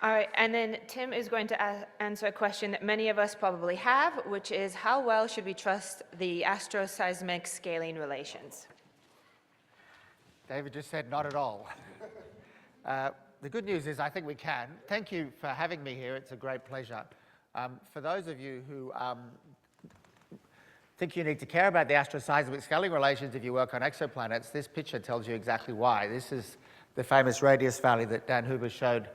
All right, and then Tim is going to answer a question that many of us probably have, which is how well should we trust the astroseismic scaling relations? David just said not at all. The good news is I think we can. Thank you for having me here. It's a great pleasure. For those of you who think you need to care about the astroseismic scaling relations if you work on exoplanets, this picture tells you exactly why. This is the famous radius valley that Dan Huber showed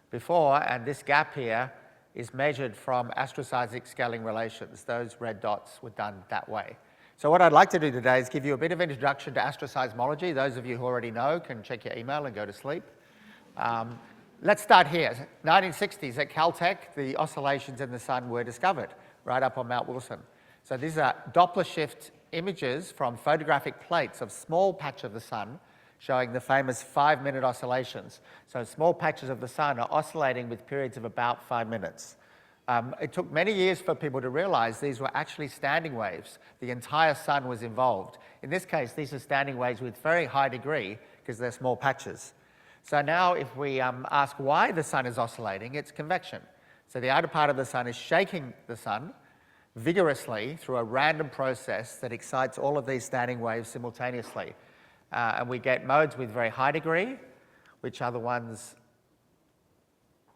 before, and this gap here is measured from astroseismic scaling relations. Those red dots were done that way. So what I'd like to do today is give you a bit of introduction to astroseismology. Those of you who already know can check your email and go to sleep. Let's start here. 1960s at Caltech, the oscillations in the sun were discovered right up on Mount Wilson. So these are Doppler shift images from photographic plates of small patch of the sun showing the famous 5-minute oscillations. So small patches of the sun are oscillating with periods of about 5 minutes. It took many years for people to realize these were actually standing waves. The entire sun was involved. In this case, these are standing waves with very high degree because they're small patches. So now if we ask why the sun is oscillating, it's convection. So the outer part of the sun is shaking the sun vigorously through a random process that excites all of these standing waves simultaneously. And we get modes with very high degree, which are the ones,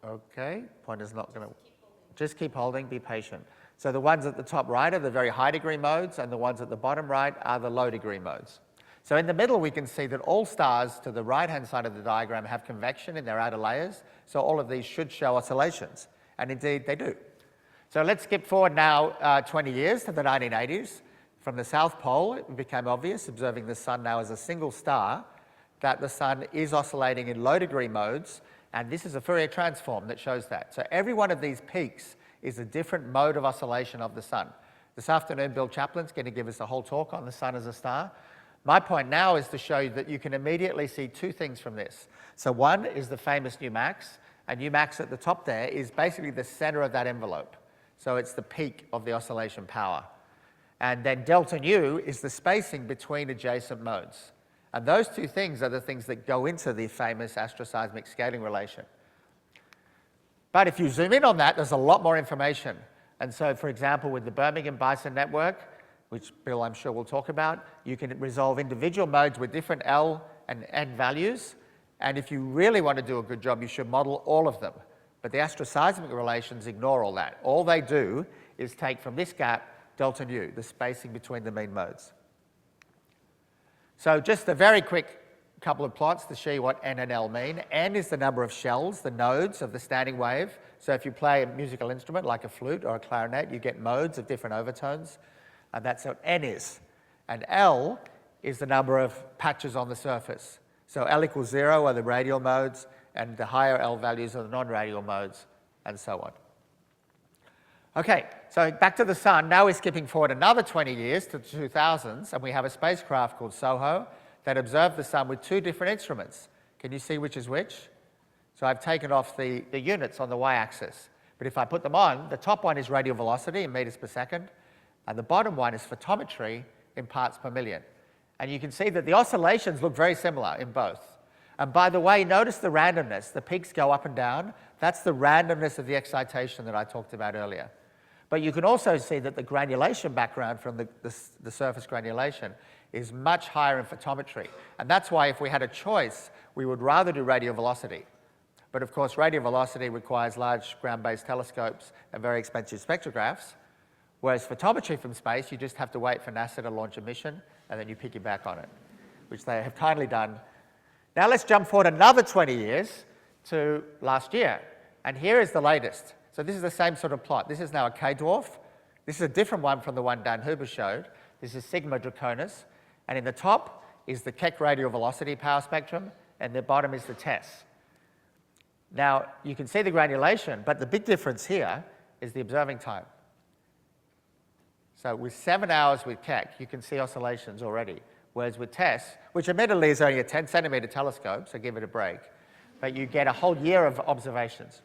okay, pointer's not going to, just keep holding, be patient. So the ones at the top right are the very high degree modes, and the ones at the bottom right are the low degree modes. So in the middle, we can see that all stars to the right-hand side of the diagram have convection in their outer layers, so all of these should show oscillations, and indeed they do. So let's skip forward now 20 years to the 1980s. From the South Pole, it became obvious, observing the sun now as a single star, that the sun is oscillating in low degree modes, and this is a Fourier transform that shows that. So every one of these peaks is a different mode of oscillation of the sun. This afternoon, Bill Chaplin's going to give us a whole talk on the sun as a star. My point now is to show you that you can immediately see two things from this. So one is the famous nu max, and nu max at the top there is basically the center of that envelope. So it's the peak of the oscillation power. And then delta nu is the spacing between adjacent modes. And those two things are the things that go into the famous astroseismic scaling relation. But if you zoom in on that, there's a lot more information. And so, for example, with the Birmingham Bison network, which Bill I'm sure will talk about, you can resolve individual modes with different L and N values. And if you really want to do a good job, you should model all of them. But the astroseismic relations ignore all that. All they do is take from this gap delta nu, the spacing between the mean modes. So just a very quick couple of plots to show you what N and L mean. N is the number of shells, the nodes of the standing wave. So if you play a musical instrument like a flute or a clarinet, you get modes of different overtones. And that's what N is. And L is the number of patches on the surface. So L equals 0 are the radial modes, and the higher L values are the non-radial modes, and so on. Okay, so back to the sun. Now we're skipping forward another 20 years to the 2000s, and we have a spacecraft called SOHO that observed the sun with two different instruments. Can you see which is which? So I've taken off the units on the y-axis. But if I put them on, the top one is radial velocity in meters per second, and the bottom one is photometry in parts per million. And you can see that the oscillations look very similar in both. And by the way, notice the randomness. The peaks go up and down. That's the randomness of the excitation that I talked about earlier. But you can also see that the granulation background from the surface granulation is much higher in photometry. And that's why if we had a choice, we would rather do radial velocity. But of course, radial velocity requires large ground-based telescopes and very expensive spectrographs. Whereas photometry from space, you just have to wait for NASA to launch a mission, and then you piggyback on it, which they have kindly done. Now let's jump forward another 20 years to last year. And here is the latest. So this is the same sort of plot. This is now a K-dwarf. This is a different one from the one Dan Huber showed. This is Sigma Draconis. And in the top is the Keck radial velocity power spectrum, and the bottom is the TESS. Now, you can see the granulation, but the big difference here is the observing time. So with 7 hours with Keck, you can see oscillations already. Whereas with TESS, which admittedly is only a 10-centimeter telescope, so give it a break, but you get a whole year of observations.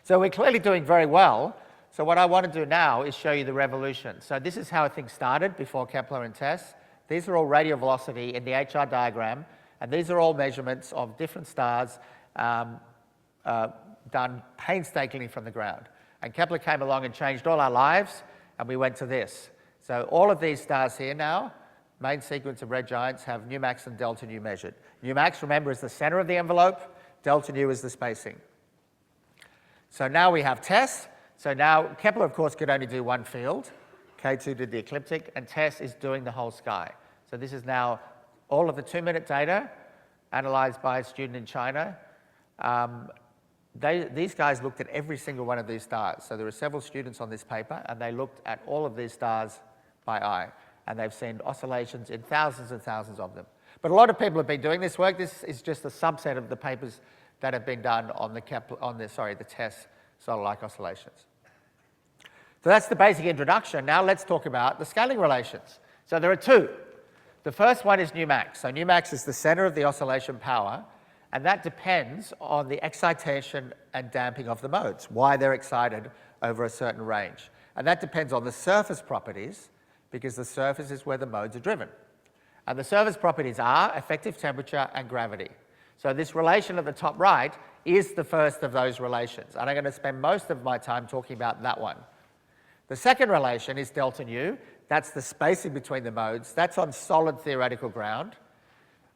So we're clearly doing very well. So what I want to do now is show you the revolution. So this is how things started before Kepler and TESS. These are all radial velocity in the HR diagram, and these are all measurements of different stars done painstakingly from the ground. And Kepler came along and changed all our lives, and we went to this. So all of these stars here now, main sequence of red giants, have nu max and delta nu measured. Nu max, remember, is the center of the envelope. Delta nu is the spacing. So now we have TESS. So now Kepler, of course, could only do one field. K2 did the ecliptic, and TESS is doing the whole sky. So this is now all of the 2-minute data analyzed by a student in China. These guys looked at every single one of these stars. So there are several students on this paper, and they looked at all of these stars by eye. And they've seen oscillations in thousands and thousands of them. But a lot of people have been doing this work. This is just a subset of the papers that have been done on the TESS solar-like oscillations. So that's the basic introduction. Now let's talk about the scaling relations. So there are two. The first one is nu max. So nu max is the center of the oscillation power, and that depends on the excitation and damping of the modes, why they're excited over a certain range. And that depends on the surface properties, because the surface is where the modes are driven. And the surface properties are effective temperature and gravity. So this relation at the top right is the first of those relations, and I'm going to spend most of my time talking about that one. The second relation is delta nu. That's the spacing between the modes. That's on solid theoretical ground.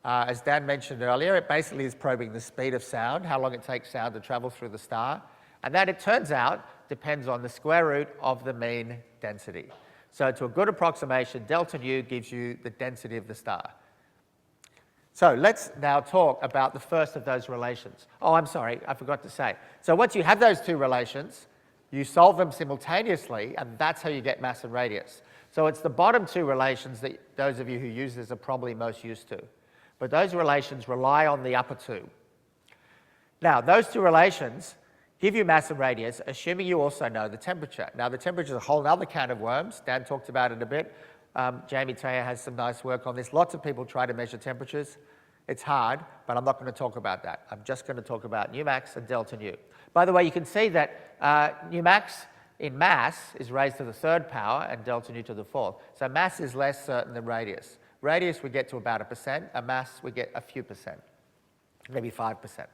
As Dan mentioned earlier, it basically is probing the speed of sound, how long it takes sound to travel through the star. And that, it turns out, depends on the square root of the mean density. So to a good approximation, delta nu gives you the density of the star. So let's now talk about the first of those relations. Oh, I'm sorry, I forgot to say. So once you have those two relations, you solve them simultaneously, and that's how you get mass and radius. So it's the bottom two relations that those of you who use this are probably most used to. But those relations rely on the upper two. Now, those two relations give you mass and radius, assuming you also know the temperature. Now, the temperature is a whole other can of worms. Dan talked about it a bit. Jamie Taylor has some nice work on this. Lots of people try to measure temperatures. It's hard, but I'm not going to talk about that. I'm just going to talk about nu max and delta nu. By the way, you can see that nu max in mass is raised to the third power and delta nu to the fourth. So mass is less certain than radius. Radius we get to about 1%, and mass we get a few percent, maybe 5%.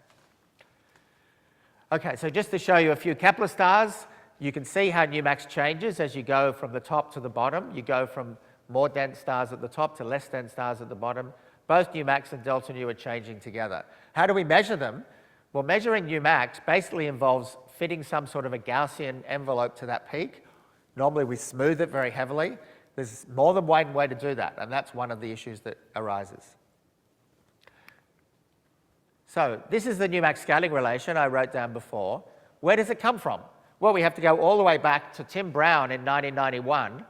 Okay, so just to show you a few Kepler stars, you can see how nu max changes as you go from the top to the bottom. You go from more dense stars at the top to less dense stars at the bottom. Both nu max and delta nu are changing together. How do we measure them? Well, measuring nu max basically involves fitting some sort of a Gaussian envelope to that peak. Normally we smooth it very heavily. There's more than one way to do that, and that's one of the issues that arises. So this is the nu max scaling relation I wrote down before. Where does it come from? Well, we have to go all the way back to Tim Brown in 1991,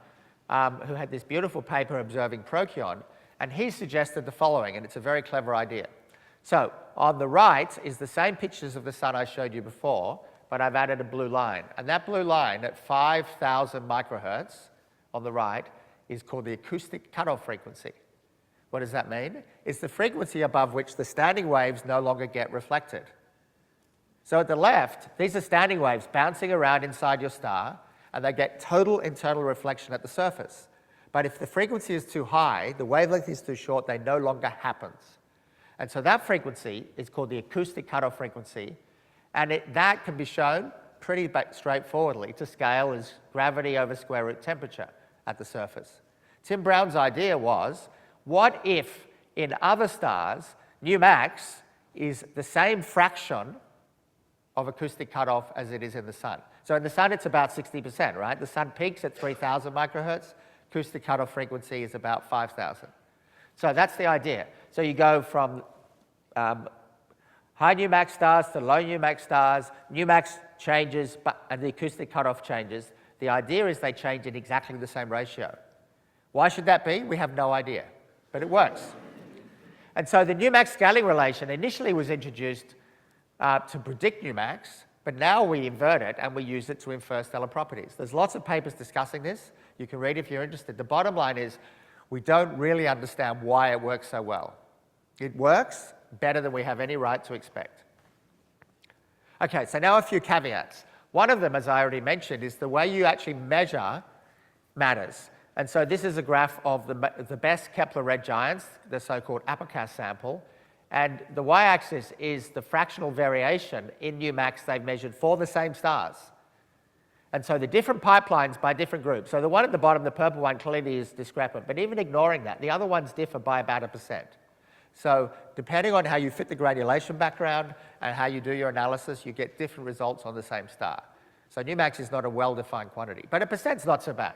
who had this beautiful paper observing Procyon, and he suggested the following, and it's a very clever idea. So on the right is the same pictures of the sun I showed you before, but I've added a blue line. And that blue line at 5,000 microhertz on the right is called the acoustic cutoff frequency. What does that mean? It's the frequency above which the standing waves no longer get reflected. So at the left, these are standing waves bouncing around inside your star, and they get total internal reflection at the surface. But if the frequency is too high, the wavelength is too short, they no longer happens. And so that frequency is called the acoustic cutoff frequency, and that can be shown pretty straightforwardly to scale as gravity over square root temperature at the surface. Tim Brown's idea was, what if in other stars, nu max is the same fraction of acoustic cutoff as it is in the sun? So in the sun, it's about 60%, right? The sun peaks at 3,000 microhertz. Acoustic cutoff frequency is about 5,000. So that's the idea. So you go from high nu max stars to low nu max stars. Nu max changes, and the acoustic cutoff changes. The idea is they change in exactly the same ratio. Why should that be? We have no idea, but it works. And so the nu max scaling relation initially was introduced to predict nu max, but now we invert it and we use it to infer stellar properties. There's lots of papers discussing this. You can read if you're interested. The bottom line is we don't really understand why it works so well. It works better than we have any right to expect. Okay, so now a few caveats. One of them, as I already mentioned, is the way you actually measure matters. And so this is a graph of the best Kepler red giants, the so-called Apocas sample. And the y-axis is the fractional variation in new max they've measured for the same stars. And so the different pipelines by different groups. So the one at the bottom, the purple one, clearly is discrepant. But even ignoring that, the other ones differ by about 1%. So depending on how you fit the granulation background and how you do your analysis, you get different results on the same star. So new max is not a well-defined quantity. But 1%'s not so bad.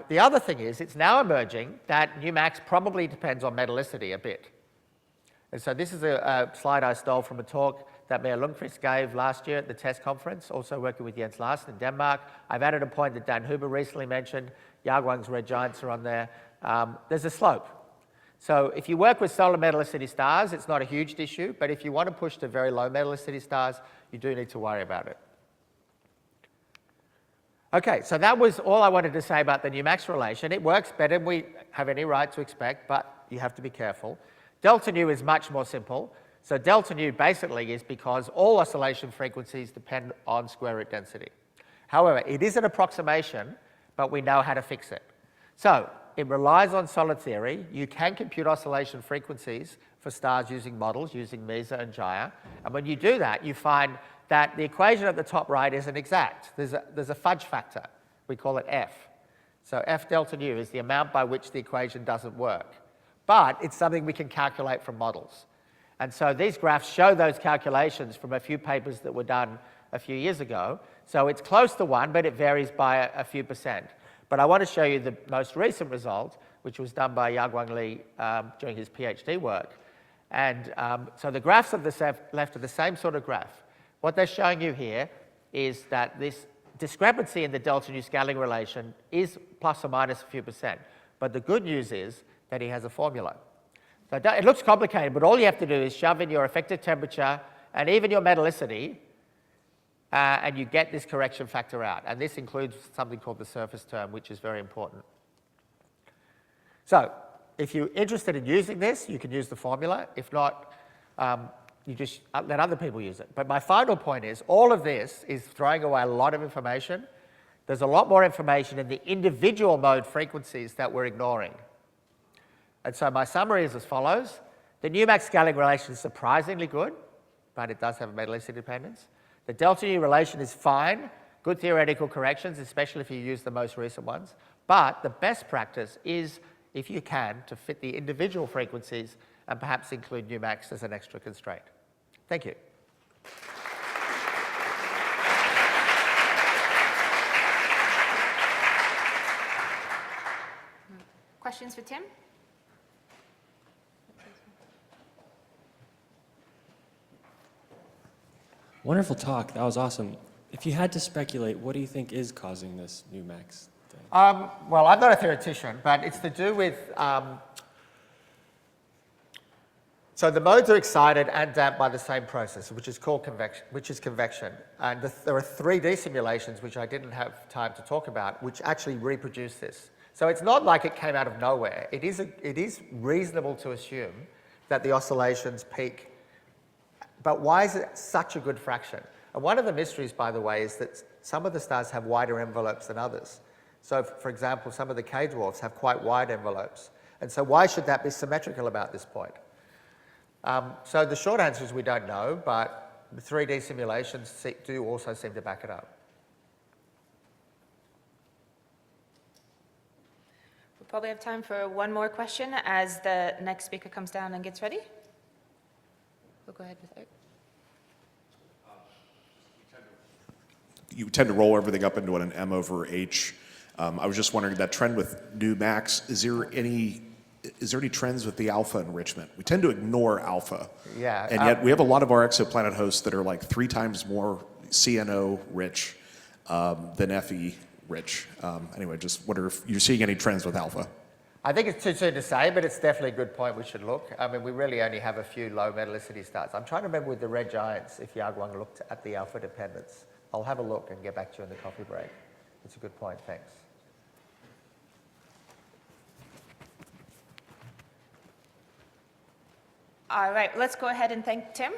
The other thing is, it's now emerging that new max probably depends on metallicity a bit. And so this is a slide I stole from a talk that Mayor Lundqvist gave last year at the TESS conference, also working with Jens Larsen in Denmark. I've added a point that Dan Huber recently mentioned. Yagwang's red giants are on there. There's a slope. So if you work with solar metallicity stars, it's not a huge issue, but if you want to push to very low metallicity stars, you do need to worry about it. Okay, so that was all I wanted to say about the nu-max relation. It works better than we have any right to expect, but you have to be careful. Delta nu is much more simple. So delta nu basically is because all oscillation frequencies depend on square root density. However, it is an approximation, but we know how to fix it. So it relies on solid theory. You can compute oscillation frequencies for stars using models, using MESA and Jaya. And when you do that, you find that the equation at the top right isn't exact. There's a fudge factor. We call it F. So F delta nu is the amount by which the equation doesn't work. But it's something we can calculate from models. And so these graphs show those calculations from a few papers that were done a few years ago. So it's close to 1, but it varies by a few percent. But I want to show you the most recent result, which was done by Yagwang Li during his PhD work. And so the graphs of the left are the same sort of graph. What they're showing you here is that this discrepancy in the delta nu scaling relation is plus or minus a few percent. But the good news is that he has a formula. So it looks complicated, but all you have to do is shove in your effective temperature and even your metallicity, and you get this correction factor out. And this includes something called the surface term, which is very important. So if you're interested in using this, you can use the formula. If not, you just let other people use it. But my final point is, all of this is throwing away a lot of information. There's a lot more information in the individual mode frequencies that we're ignoring. And so my summary is as follows. The nu-max scaling relation is surprisingly good, but it does have a metallicity dependence. The delta nu relation is fine, good theoretical corrections, especially if you use the most recent ones. But the best practice is, if you can, to fit the individual frequencies and perhaps include nu-max as an extra constraint. Thank you. Questions for Tim? Wonderful talk. That was awesome. If you had to speculate, what do you think is causing this nu-max thing? Well, I'm not a theoretician, but it's to do with... so the modes are excited and damped by the same process, which is called convection. And there are 3D simulations, which I didn't have time to talk about, which actually reproduce this. So it's not like it came out of nowhere. It is reasonable to assume that the oscillations peak. But why is it such a good fraction? And one of the mysteries, by the way, is that some of the stars have wider envelopes than others. So, for example, some of the K-dwarfs have quite wide envelopes. And so why should that be symmetrical about this point? So the short answer is we don't know, but the 3D simulations do also seem to back it up. We'll probably have time for one more question as the next speaker comes down and gets ready. We'll go ahead with it. You tend to roll everything up into an M over H. I was just wondering, that trend with nu-max, is there any trends with the alpha enrichment? We tend to ignore alpha. Yeah. And yet we have a lot of our exoplanet hosts that are like 3 times more CNO rich than FE rich. Anyway, just wonder if you're seeing any trends with alpha. I think it's too soon to say, but it's definitely a good point we should look. I mean, we really only have a few low metallicity stars. I'm trying to remember with the red giants if Yagwang looked at the alpha dependence. I'll have a look and get back to you in the coffee break. It's a good point, thanks. All right, let's go ahead and thank Tim.